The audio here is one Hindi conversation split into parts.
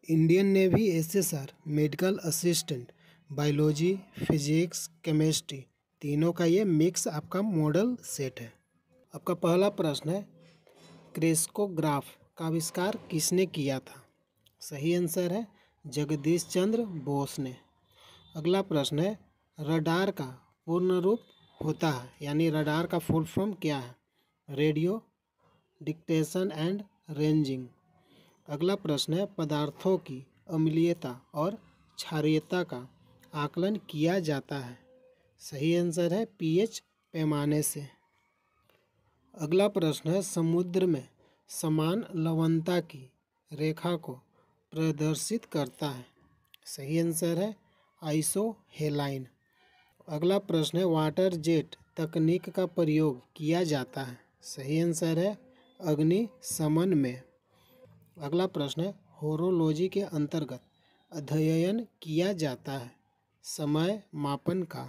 Indian navy SSR medical assistant, biology, physics, chemistry, तीनों का ये मिक्स आपका मॉडल सेट है। आपका पहला प्रश्न है, क्रेस्कोग्राफ का आविष्कार किसने किया था? सही आंसर है जगदीश चंद्र बोस ने। अगला प्रश्न है, रडार का पूर्ण रूप होता है यानी रडार का फुल फॉर्म क्या है? Radio detection and ranging. अगला प्रश्न है, पदार्थों की अम्लीयता और क्षारीयता का आकलन किया जाता है? सही आंसर है पीएच पैमाने से। अगला प्रश्न है, समुद्र में समान लवणता की रेखा को प्रदर्शित करता है? सही आंसर है आइसोहेलाइन। अगला प्रश्न है, वाटर जेट तकनीक का प्रयोग किया जाता है? सही आंसर है अग्निशमन में। अगला प्रश्न है, होरोलॉजी के अंतर्गत अध्ययन किया जाता है समय मापन का?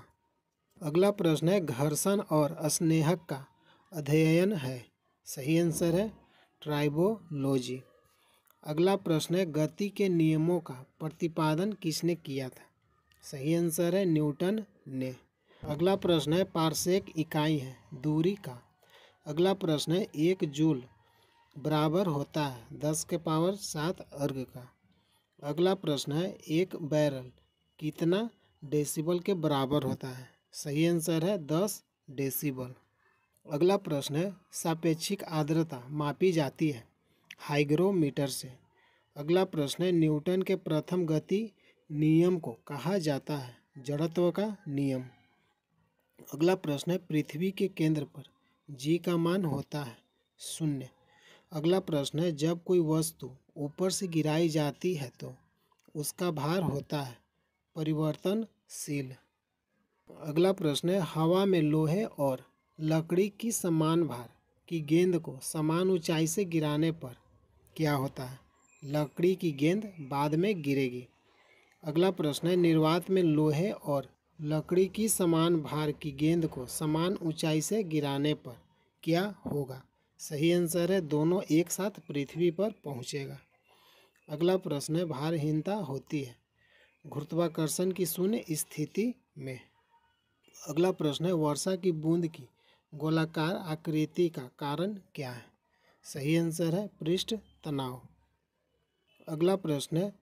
अगला प्रश्न है, घर्षण और स्नेहक का अध्ययन है? सही आंसर है ट्राइबोलॉजी। अगला प्रश्न है, गति के नियमों का प्रतिपादन किसने किया था? सही आंसर है न्यूटन ने। अगला प्रश्न है, पारसेक इकाई है दूरी का? अगला प्रश्न है, 1 जूल बराबर होता है 10⁻7 अर्ग का? अगला प्रश्न है, एक बैरल कितना डेसिबल के बराबर होता है? सही आंसर है 10 डेसिबल। अगला प्रश्न है, सापेक्षिक आर्द्रता मापी जाती है हाइग्रोमीटर से? अगला प्रश्न है, न्यूटन के प्रथम गति नियम को कहा जाता है जड़त्व का नियम? अगला प्रश्न है, पृथ्वी के केंद्र पर जी का मान होता है 0। अगला प्रश्न है, जब कोई वस्तु ऊपर से गिराई जाती है तो उसका भार होता है परिवर्तनशील। अगला प्रश्न है, हवा में लोहे और लकड़ी की समान भार की गेंद को समान ऊंचाई से गिराने पर क्या होता है? लकड़ी की गेंद बाद में गिरेगी। अगला प्रश्न है, निर्वात में लोहे और लकड़ी की समान भार की गेंद को समान ऊंचाई से गिराने पर क्या होगा? सही आंसर है दोनों एक साथ पृथ्वी पर पहुंचेगा। अगला प्रश्न है, भारहीनता होती है गुरुत्वाकर्षण की शून्य स्थिति में? अगला प्रश्न है, वर्षा की बूंद की गोलाकार आकृति का कारण क्या है? सही आंसर है पृष्ठ तनाव। अगला प्रश्न है,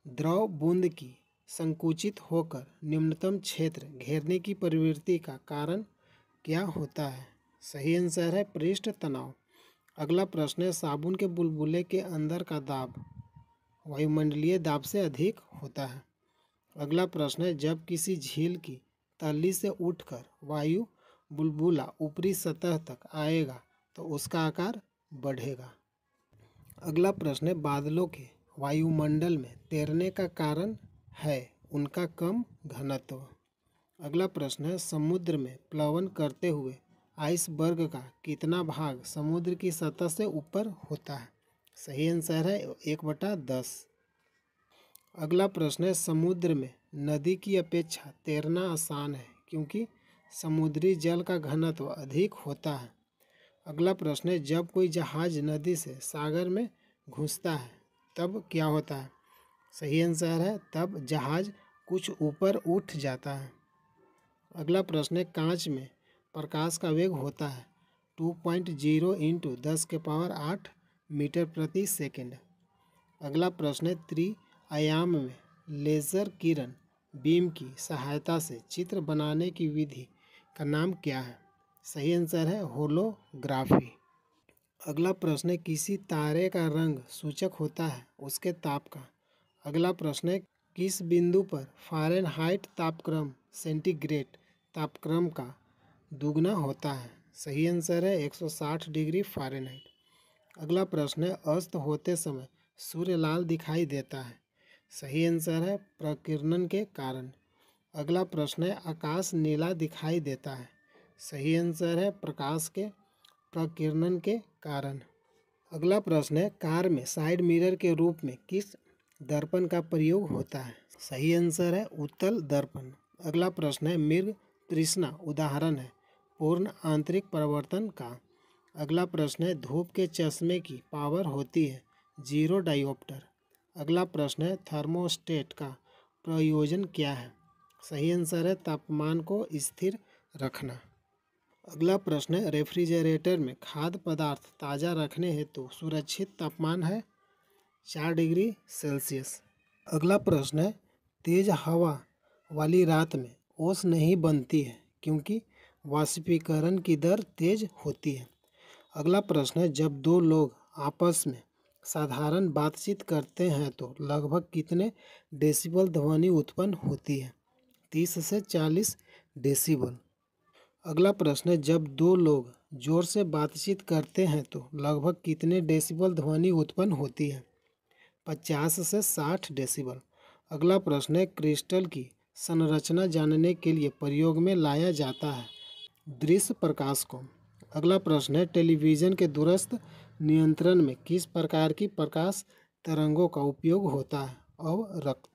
द्रव बूंद की संकुचित होकर निम्नतम क्षेत्र घेरने की प्रवृत्ति का कारण क्या होता है? सही आंसर है पृष्ठ तनाव। अगला प्रश्न है, साबुन के बुलबुले के अंदर का दाब वायुमंडलीय दाब से अधिक होता है? अगला प्रश्न है, जब किसी झील की तली से उठकर वायु बुलबुला ऊपरी सतह तक आएगा तो उसका आकार बढ़ेगा। अगला प्रश्न है, बादलों के वायुमंडल में तैरने का कारण है उनका कम घनत्व? अगला प्रश्न है, समुद्र में प्लवन करते हुए आइसबर्ग का कितना भाग समुद्र की सतह से ऊपर होता है? सही आंसर है 1/10। अगला प्रश्न है, समुद्र में नदी की अपेक्षा तैरना आसान है क्योंकि समुद्री जल का घनत्व अधिक होता है? अगला प्रश्न है, जब कोई जहाज नदी से सागर में घुसता है तब क्या होता है? सही आंसर है तब जहाज कुछ ऊपर उठ जाता है। अगला प्रश्न है, कांच में प्रकाश का वेग होता है 2.0 × 10⁸ मीटर प्रति सेकंड। अगला प्रश्न है, त्रिआयाम में लेज़र किरण बीम की सहायता से चित्र बनाने की विधि का नाम क्या है? सही आंसर है होलोग्राफी। अगला प्रश्न है, किसी तारे का रंग सूचक होता है उसके ताप का? अगला प्रश्न है, किस बिंदु पर फ़ारेनहाइट तापक्रम सेंटीग्रेड तापक्रम का दुगना होता है? सही आंसर है 160 डिग्री फ़ारेनहाइट। अगला प्रश्न है, अस्त होते समय सूर्य लाल दिखाई देता है? सही आंसर है प्रकीर्णन के कारण। अगला प्रश्न है, आकाश नीला दिखाई देता है? सही आंसर है प्रकाश के प्रकीर्णन के कारण। अगला प्रश्न है, कार में साइड मिरर के रूप में किस दर्पण का प्रयोग होता है? सही आंसर है उत्तल दर्पण। अगला प्रश्न है, मृग तृष्णा उदाहरण है पूर्ण आंतरिक परिवर्तन का? अगला प्रश्न है, धूप के चश्मे की पावर होती है 0 डायोप्टर? अगला प्रश्न है थर्मोस्टेट का प्रयोजन क्या है? सही आंसर है तापमान को स्थिर रखना। अगला प्रश्न है रेफ्रिजरेटर में खाद्य पदार्थ ताज़ा रखने हेतु सुरक्षित तापमान है 4 डिग्री सेल्सियस। अगला प्रश्न है तेज हवा वाली रात में ओस नहीं बनती है क्योंकि वाष्पीकरण की दर तेज होती है। अगला प्रश्न है जब दो लोग आपस में साधारण बातचीत करते हैं तो लगभग कितने डेसिबल ध्वनि उत्पन्न होती है? 30 से 40 डेसिबल। अगला प्रश्न है जब दो लोग जोर से बातचीत करते हैं तो लगभग कितने डेसिबल ध्वनि उत्पन्न होती है? 50 से 60 डेसिबल। अगला प्रश्न है क्रिस्टल की संरचना जानने के लिए प्रयोग में लाया जाता है दृश्य प्रकाश को। अगला प्रश्न है टेलीविज़न के दूरस्थ नियंत्रण में किस प्रकार की प्रकाश तरंगों का उपयोग होता है? अवरक्त।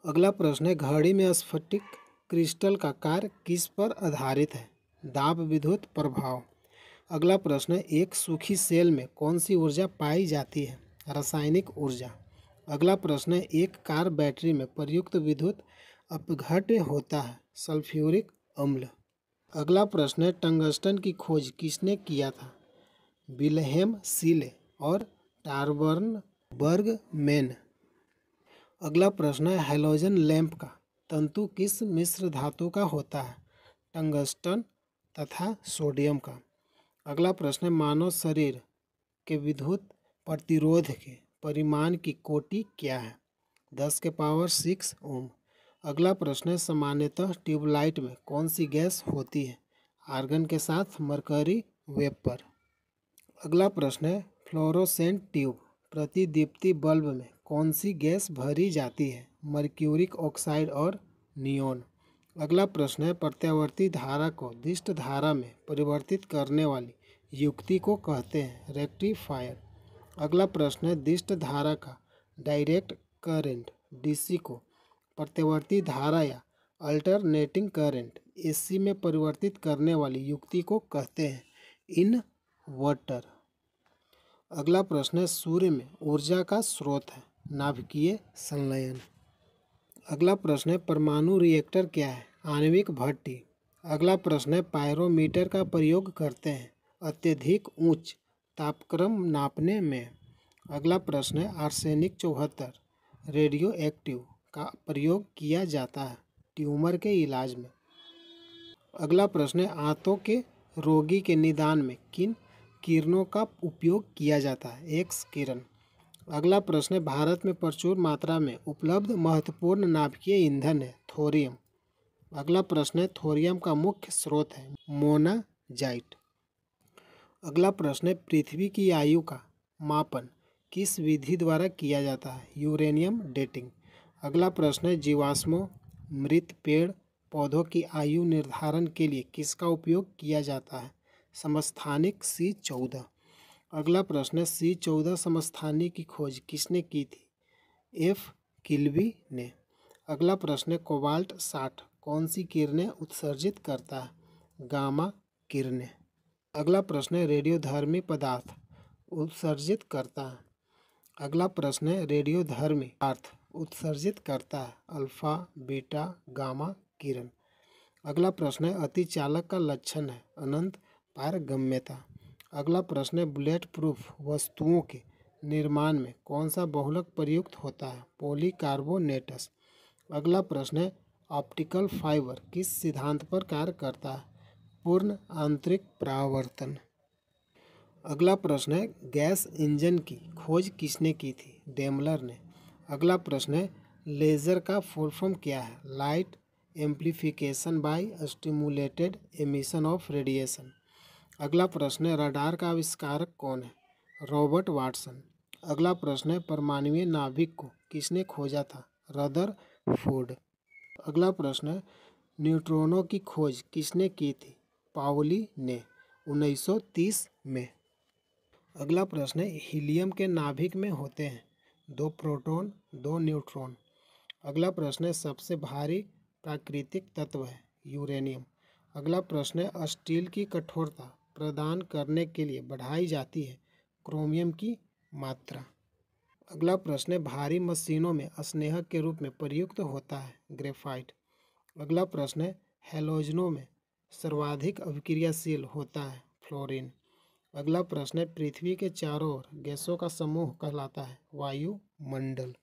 अगला प्रश्न है घड़ी में स्फटिक क्रिस्टल का कार्य किस पर आधारित है? दाब विद्युत प्रभाव। अगला प्रश्न है एक सूखी सेल में कौन सी ऊर्जा पाई जाती है? रासायनिक ऊर्जा। अगला प्रश्न है एक कार बैटरी में प्रयुक्त विद्युत अपघट्य होता है सल्फ्यूरिक अम्ल। अगला प्रश्न है टंगस्टन की खोज किसने किया था? विल्हेम सीले और टारबर्न बर्गमैन। अगला प्रश्न है हैलोजन लैंप का तंतु किस मिश्र धातु का होता है? टंगस्टन तथा सोडियम का। अगला प्रश्न है मानव शरीर के विद्युत प्रतिरोध के परिमाण की कोटि क्या है? 10⁻⁶ ओम। अगला प्रश्न है सामान्यतः ट्यूबलाइट में कौन सी गैस होती है? आर्गन के साथ मरकरी वेपर। अगला प्रश्न है फ्लोरोसेंट ट्यूब प्रतिदीप्ति बल्ब में कौन सी गैस भरी जाती है? मर्क्यूरिक ऑक्साइड और नियोन। अगला प्रश्न है प्रत्यावर्ती धारा को दिष्ट धारा में परिवर्तित करने वाली युक्ति को कहते हैं रेक्टिफायर। अगला प्रश्न है दिष्ट धारा का डायरेक्ट करंट डीसी को प्रत्यावर्ती धारा या अल्टरनेटिंग करंट एसी में परिवर्तित करने वाली युक्ति को कहते हैं इनवर्टर। अगला प्रश्न है सूर्य में ऊर्जा का स्रोत है नाभिकीय संलयन। अगला प्रश्न है परमाणु रिएक्टर क्या है? आणविक भट्टी। अगला प्रश्न है पायरोमीटर का प्रयोग करते हैं अत्यधिक उच्च तापक्रम नापने में। अगला प्रश्न है आर्सेनिक 74 रेडियो एक्टिव का प्रयोग किया जाता है ट्यूमर के इलाज में। अगला प्रश्न है आंतों के रोगी के निदान में किन किरणों का उपयोग किया जाता है? एक्स किरण। अगला प्रश्न है भारत में प्रचुर मात्रा में उपलब्ध महत्वपूर्ण नाभिकीय ईंधन है थोरियम। अगला प्रश्न है थोरियम का मुख्य स्रोत है मोनाजाइट। अगला प्रश्न है पृथ्वी की आयु का मापन किस विधि द्वारा किया जाता है? Uranium dating. अगला प्रश्न है जीवाश्मों मृत पेड़ पौधों की आयु निर्धारण के लिए किसका उपयोग किया जाता है? समस्थानिक C14। अगला प्रश्न है C14 समस्थानिक की खोज किसने की थी? एफ किल्बी ने। अगला प्रश्न है कोबाल्ट 60 कौन सी किरणें उत्सर्जित करता है? गामा किरणें। अगला प्रश्न है रेडियोधर्मी पदार्थ उत्सर्जित करता है। अगला प्रश्न है रेडियोधर्मी पदार्थ उत्सर्जित करता है अल्फा बीटा गामा किरण। अगला प्रश्न है अतिचालक का लक्षण है अनंत पारगम्यता। अगला प्रश्न है बुलेट प्रूफ वस्तुओं के निर्माण में कौन सा बहुलक प्रयुक्त होता है? पॉलीकार्बोनेटस। अगला प्रश्न है ऑप्टिकल फाइबर किस सिद्धांत पर कार्य करता है? पूर्ण आंतरिक परावर्तन। अगला प्रश्न है गैस इंजन की खोज किसने की थी? डेमलर ने। अगला प्रश्न है लेज़र का फुल फॉर्म क्या है? Light amplification by stimulated emission of radiation. अगला प्रश्न है रडार का आविष्कारक कौन है? Robert Watson. अगला प्रश्न है परमाणुीय नाभिक को किसने खोजा था? रदरफोर्ड। अगला प्रश्न है न्यूट्रॉनों की खोज किसने की थी? पाउली ने 1930 में। अगला प्रश्न है हीलियम के नाभिक में होते हैं 2 प्रोटॉन 2 न्यूट्रॉन। अगला प्रश्न है सबसे भारी प्राकृतिक तत्व है यूरेनियम। अगला प्रश्न है स्टील की कठोरता प्रदान करने के लिए बढ़ाई जाती है क्रोमियम की मात्रा। अगला प्रश्न है, भारी मशीनों में स्नेहक के रूप में प्रयुक्त होता है ग्रेफाइट। अगला प्रश्न है, हैलोजनों में सर्वाधिक अभिक्रियाशील होता है फ्लोरीन। अगला प्रश्न है, पृथ्वी के चारों ओर गैसों का समूह कहलाता है वायुमंडल।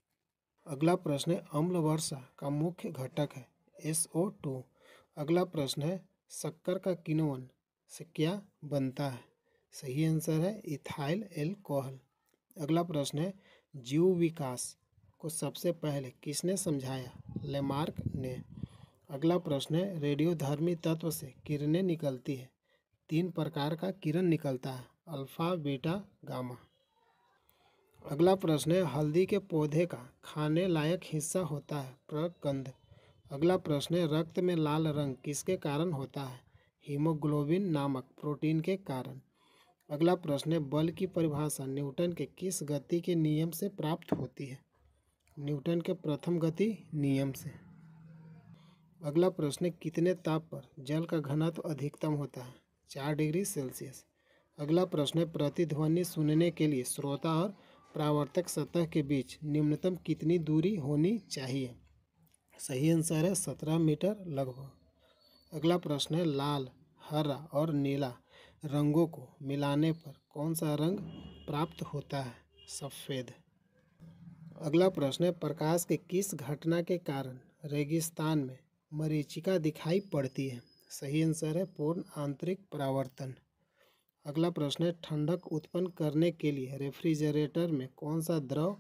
अगला प्रश्न है, अम्ल वर्षा का मुख्य घटक है SO2। अगला प्रश्न है, शक्कर का किण्वन से क्या बनता है? सही आंसर है इथाइल एल्कोहल। अगला प्रश्न है, जीव विकास को सबसे पहले किसने समझाया? लेमार्क ने। अगला प्रश्न है, रेडियोधर्मी तत्व से किरणें निकलती है। 3 प्रकार का किरण निकलता है, अल्फा, बीटा, गामा। अगला प्रश्न है, हल्दी के पौधे का खाने लायक हिस्सा होता है प्रकंद। अगला प्रश्न है, रक्त में लाल रंग किसके कारण होता है? हीमोग्लोबिन नामक प्रोटीन के कारण। अगला प्रश्न है, बल की परिभाषा न्यूटन के किस गति के नियम से प्राप्त होती है? न्यूटन के प्रथम गति नियम से। अगला प्रश्न है, कितने ताप पर जल का घनत्व अधिकतम होता है? 4 डिग्री सेल्सियस। अगला प्रश्न है, प्रतिध्वनि सुनने के लिए श्रोता और परावर्तक सतह के बीच निम्नतम कितनी दूरी होनी चाहिए? सही आंसर है 17 मीटर लगभग। अगला प्रश्न है, लाल, हरा और नीला रंगों को मिलाने पर कौन सा रंग प्राप्त होता है? सफ़ेद। अगला प्रश्न है, प्रकाश के किस घटना के कारण रेगिस्तान में मरीचिका दिखाई पड़ती है? सही आंसर है पूर्ण आंतरिक परावर्तन। अगला प्रश्न है, ठंडक उत्पन्न करने के लिए रेफ्रिजरेटर में कौन सा द्रव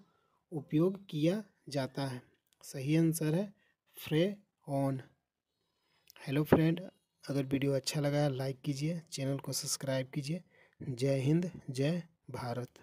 उपयोग किया जाता है? सही आंसर है फ्रेऑन। हेलो फ्रेंड, अगर वीडियो अच्छा लगा है लाइक कीजिए, चैनल को सब्सक्राइब कीजिए। जय हिंद, जय भारत।